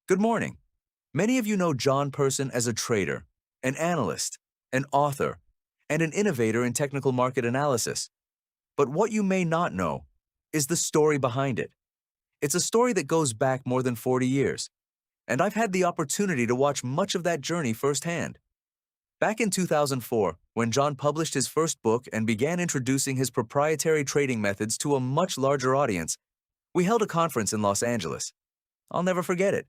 Good morning. Many of you know John Person as a trader, an analyst, an author, and an innovator in technical market analysis. But what you may not know is the story behind it. It's a story that goes back more than 40 years, and I've had the opportunity to watch much of that journey firsthand. Back in 2004, when John published his first book and began introducing his proprietary trading methods to a much larger audience, we held a conference in Los Angeles. I'll never forget it.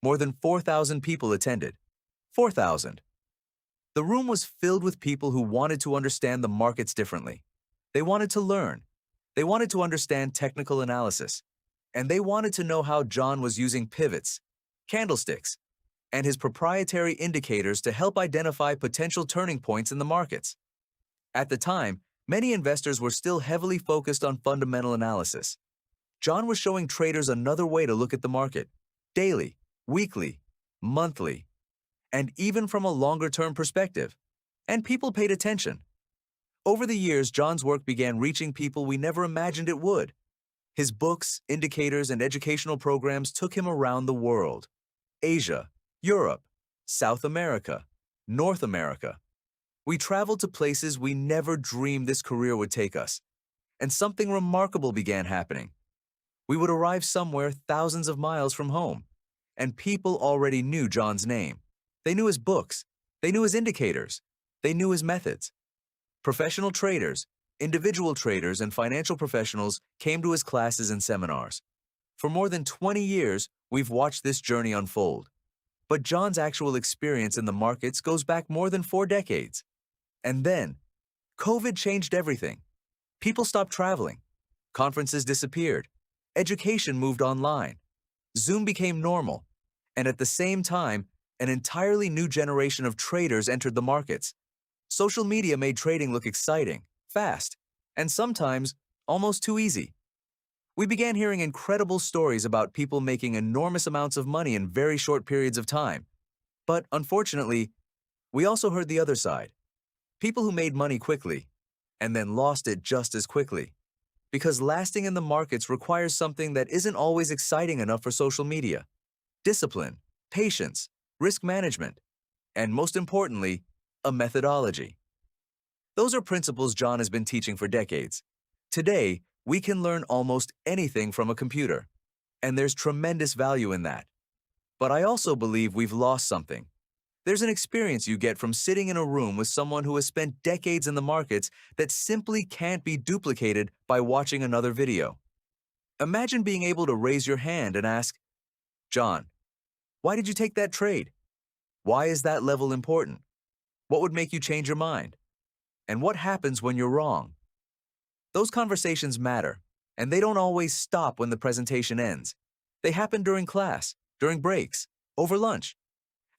More than 4,000 people attended. 4,000. The room was filled with people who wanted to understand the markets differently. They wanted to learn. They wanted to understand technical analysis. And they wanted to know how John was using pivots, candlesticks, and his proprietary indicators to help identify potential turning points in the markets. At the time, many investors were still heavily focused on fundamental analysis. John was showing traders another way to look at the market, daily, weekly, monthly, and even from a longer-term perspective. And people paid attention. Over the years, John's work began reaching people we never imagined it would. His books, indicators, and educational programs took him around the world: Asia, Europe, South America, North America. We traveled to places we never dreamed this career would take us. And something remarkable began happening. We would arrive somewhere thousands of miles from home, and people already knew John's name. They knew his books. They knew his indicators. They knew his methods. Professional traders, individual traders, and financial professionals came to his classes and seminars. For more than 20 years, we've watched this journey unfold. But John's actual experience in the markets goes back more than 4 decades. And then, COVID changed everything. People stopped traveling. Conferences disappeared. Education moved online. Zoom became normal. And at the same time, an entirely new generation of traders entered the markets. Social media made trading look exciting, fast, and sometimes almost too easy. We began hearing incredible stories about people making enormous amounts of money in very short periods of time. But unfortunately, we also heard the other side. People who made money quickly and then lost it just as quickly. Because lasting in the markets requires something that isn't always exciting enough for social media: discipline, patience, risk management, and most importantly, a methodology. Those are principles John has been teaching for decades. Today, we can learn almost anything from a computer, and there's tremendous value in that. But I also believe we've lost something. There's an experience you get from sitting in a room with someone who has spent decades in the markets that simply can't be duplicated by watching another video. Imagine being able to raise your hand and ask, "John, why did you take that trade? Why is that level important? What would make you change your mind? And what happens when you're wrong?" Those conversations matter, and they don't always stop when the presentation ends. They happen during class, during breaks, over lunch,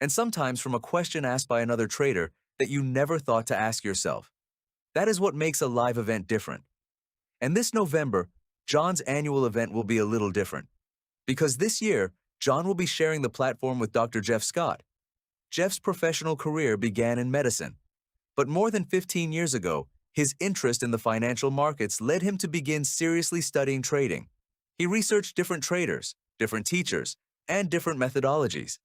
and sometimes from a question asked by another trader that you never thought to ask yourself. That is what makes a live event different. And this November, John's annual event will be a little different. Because this year, John will be sharing the platform with Dr. Jeff Scott. Jeff's professional career began in medicine. But more than 15 years ago, his interest in the financial markets led him to begin seriously studying trading. He researched different traders, different teachers, and different methodologies.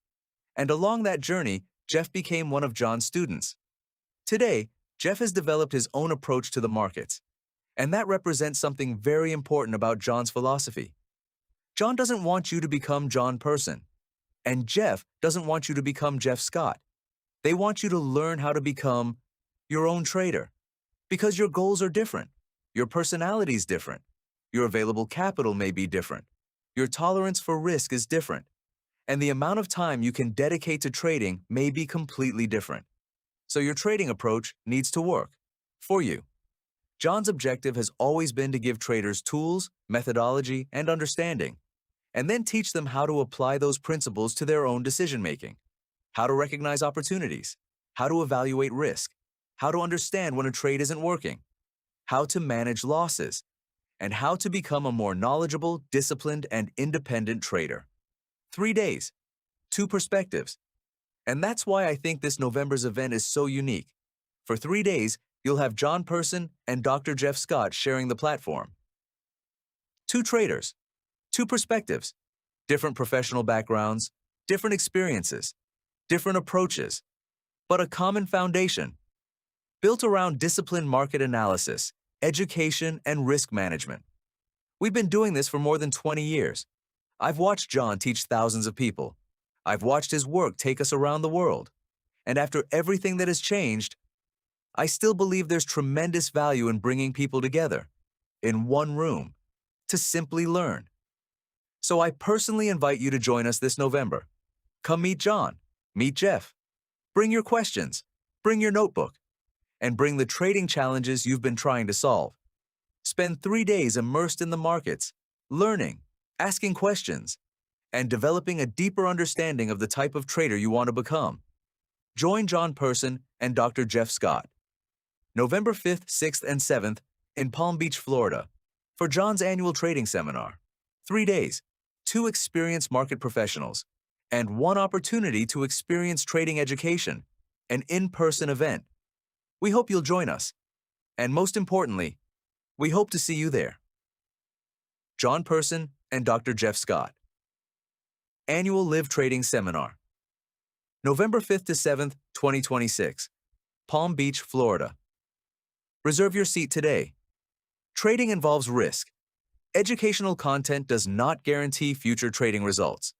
And along that journey, Jeff became one of John's students. Today, Jeff has developed his own approach to the markets. And that represents something very important about John's philosophy. John doesn't want you to become John Person. And Jeff doesn't want you to become Jeff Scott. They want you to learn how to become your own trader. Because your goals are different. Your personality is different. Your available capital may be different. Your tolerance for risk is different. And the amount of time you can dedicate to trading may be completely different. So your trading approach needs to work for you. John's objective has always been to give traders tools, methodology, and understanding, and then teach them how to apply those principles to their own decision-making, how to recognize opportunities, how to evaluate risk, how to understand when a trade isn't working, how to manage losses, and how to become a more knowledgeable, disciplined, and independent trader. 3 days, 2 perspectives. And that's why I think this November's event is so unique. For 3 days, you'll have John Person and Dr. Jeff Scott sharing the platform. 2 traders, 2 perspectives, different professional backgrounds, Different experiences, different approaches, but a common foundation built around disciplined market analysis, education, and risk management. We've been doing this for more than 20 years. I've watched John teach thousands of people. I've watched his work take us around the world. And after everything that has changed, I still believe there's tremendous value in bringing people together in one room to simply learn. So I personally invite you to join us this November. Come meet John, meet Jeff. Bring your questions, bring your notebook, and bring the trading challenges you've been trying to solve. Spend 3 days immersed in the markets, learning, asking questions, and developing a deeper understanding of the type of trader you want to become. Join John Person and Dr. Jeff Scott, November 5th, 6th, and 7th in Palm Beach, Florida, for John's annual trading seminar. 3 days, 2 experienced market professionals, and 1 opportunity to experience trading education, an in-person event. We hope you'll join us. And most importantly, we hope to see you there. John Person and Dr. Jeff Scott. Annual Live Trading Seminar. November 5th to 7th, 2026. Palm Beach, Florida. Reserve your seat today. Trading involves risk. Educational content does not guarantee future trading results.